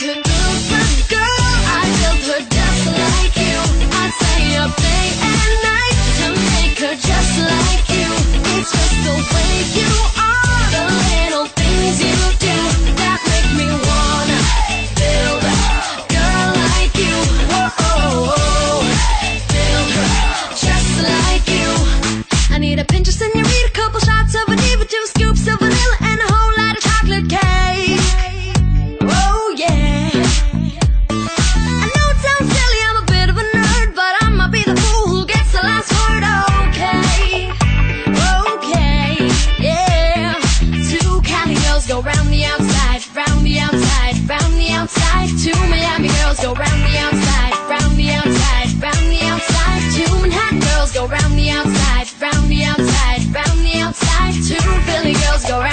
a good girl. I built her just like you. I'd stay up day and night to make her just like you. It's just the way you are, the little things you do that make me wanna build a girl like you. Whoa, build her just like you. I need a pinch of senorita, a couple shots of Diva, 2 scoops of vanilla, and a whole lot of chocolate cake. Oh yeah. I know it sounds silly, I'm a bit of a nerd, but I'ma be the fool who gets the last word. Okay, yeah. 2 Cali girls go round the outside, round the outside, round the outside. 2 Miami girls go round the outside, round the outside, round the outside. 2 Manhattan girls go round the outside, round the outside, round the outside. 2 Philly girls go round